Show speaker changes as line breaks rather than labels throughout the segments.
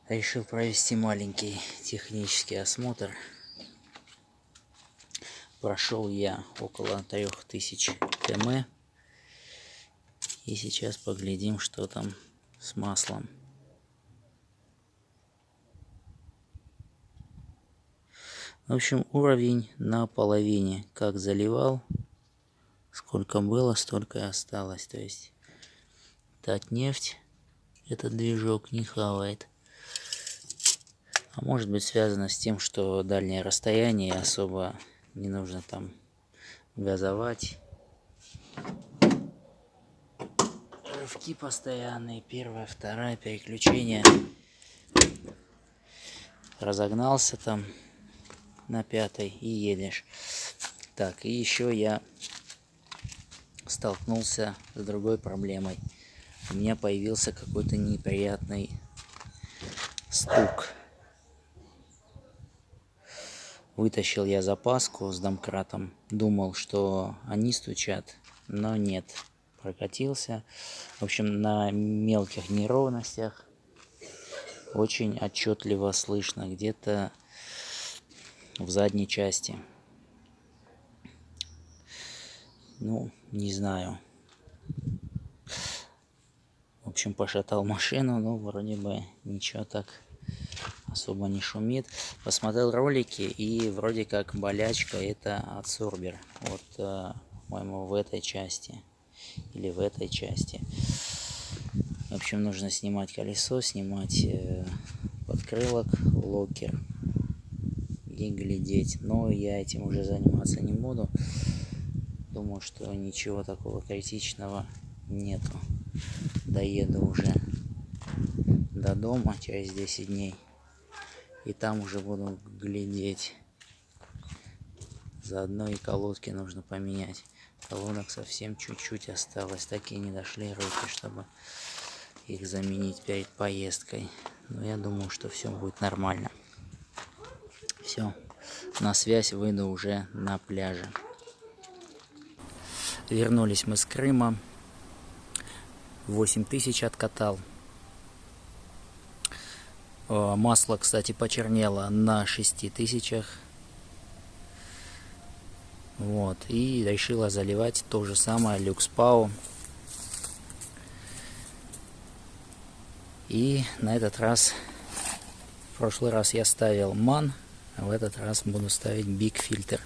Решил провести маленький технический осмотр. Прошел я около 3000 км. И сейчас поглядим, что там с маслом. В общем, уровень на половине. Как заливал, сколько было, столько и осталось. То есть Татнефть этот движок не хавает. А может быть связано с тем, что дальнее расстояние, особо не нужно там газовать. Рывки постоянные, первая, вторая, переключение. Разогнался там на пятой и едешь. Так, и еще я столкнулся с другой проблемой. У меня появился какой-то неприятный стук. Вытащил я запаску с домкратом. Думал, что они стучат, но нет. Прокатился. В общем, на мелких неровностях очень отчетливо слышно где-то в задней части. Ну, не знаю. В общем, пошатал машину, но вроде бы ничего так особо не шумит. Посмотрел ролики, и вроде как болячка это адсорбер. Вот, по-моему, в этой части. Или в этой части. В общем, нужно снимать колесо, снимать подкрылок, локер и глядеть. Но я этим уже заниматься не буду. Думаю, что ничего такого критичного нету. Доеду уже до дома через 10 дней. И там уже буду глядеть. Заодно и колодки нужно поменять. Колодок совсем чуть-чуть осталось. Такие не дошли руки, чтобы их заменить перед поездкой. Но я думаю, что все будет нормально. Все. На связь выйду уже на пляже. Вернулись мы с Крыма. 8000 откатал. Масло, кстати, почернело на 6000. Вот. И решила заливать то же самое Люкспау. И на этот раз, в прошлый раз я ставил MAN, а в этот раз буду ставить Big Filter.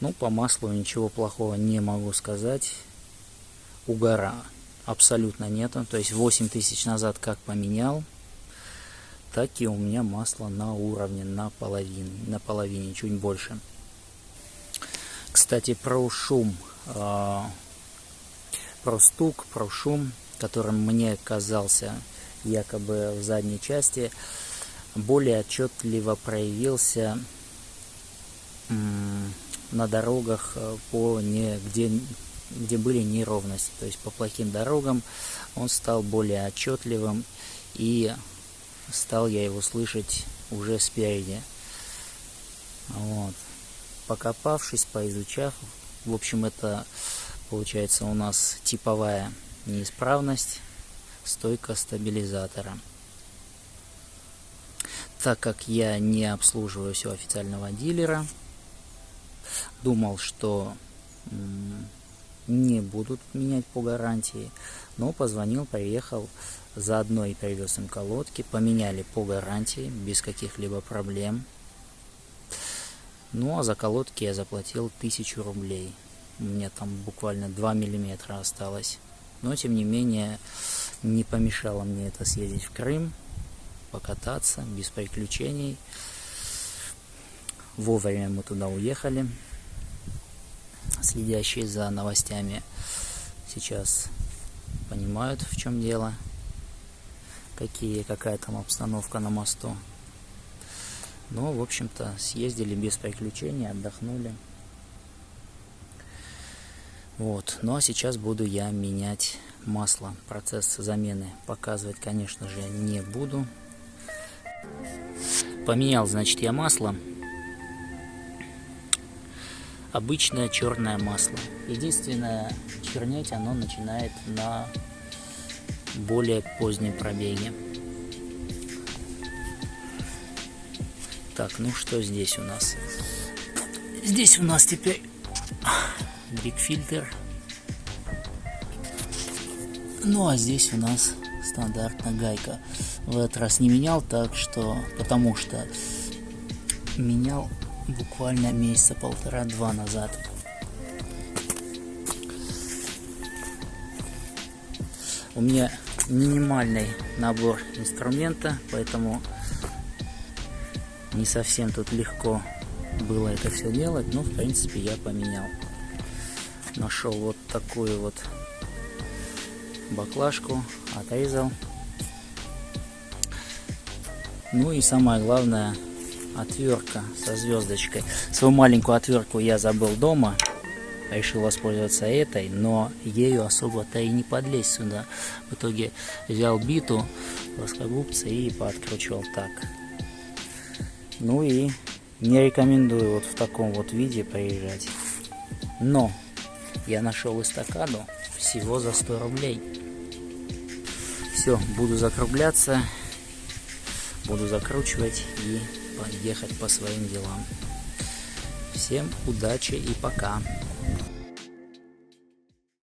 Ну, по маслу ничего плохого не могу сказать. Угара абсолютно нету. То есть 8000 назад как поменял, так и у меня масло на уровне, на половине, чуть больше. Кстати, про шум, про стук, про шум, которым мне казался якобы в задней части, более отчетливо проявился на дорогах, где были неровности. То есть по плохим дорогам он стал более отчетливым, и стал я его слышать уже спереди. Вот. Покопавшись, поизучав, в общем, это получается у нас типовая неисправность, стойка стабилизатора. Так как я не обслуживаюсь у официального дилера, думал, что не будут менять по гарантии, но позвонил, приехал, заодно и привез им колодки, поменяли по гарантии, без каких-либо проблем. Ну а за колодки я заплатил 1000 рублей. У меня там буквально 2 миллиметра осталось. Но тем не менее не помешало мне это съездить в Крым, покататься без приключений. Вовремя мы туда уехали. Следящие за новостями сейчас понимают, в чем дело, какая там обстановка на мосту. Но, в общем-то, съездили без приключений, отдохнули. Вот. Ну а сейчас буду я менять масло. Процесс замены показывать, конечно же, не буду. Поменял, значит, я масло. Обычное черное масло. Единственное, чернеть оно начинает на более позднем пробеге. Так, ну что здесь у нас? Здесь у нас теперь бигфильтр. Ну а здесь у нас стандартная гайка. В этот раз не менял, потому что менял буквально месяца полтора-два назад. У меня минимальный набор инструмента, поэтому не совсем тут легко было это все делать, но в принципе я поменял. Нашел вот такую вот баклажку, отрезал. Ну и самое главное, отвертка со звездочкой. Свою маленькую отвертку я забыл дома, решил воспользоваться этой, но ею особо-то и не подлезть сюда. В итоге взял биту, плоскогубцы и пооткручивал так. Ну и не рекомендую вот в таком вот виде приезжать. Но я нашел эстакаду всего за 100 рублей. Все, буду закругляться, буду закручивать и поехать по своим делам. Всем удачи и пока.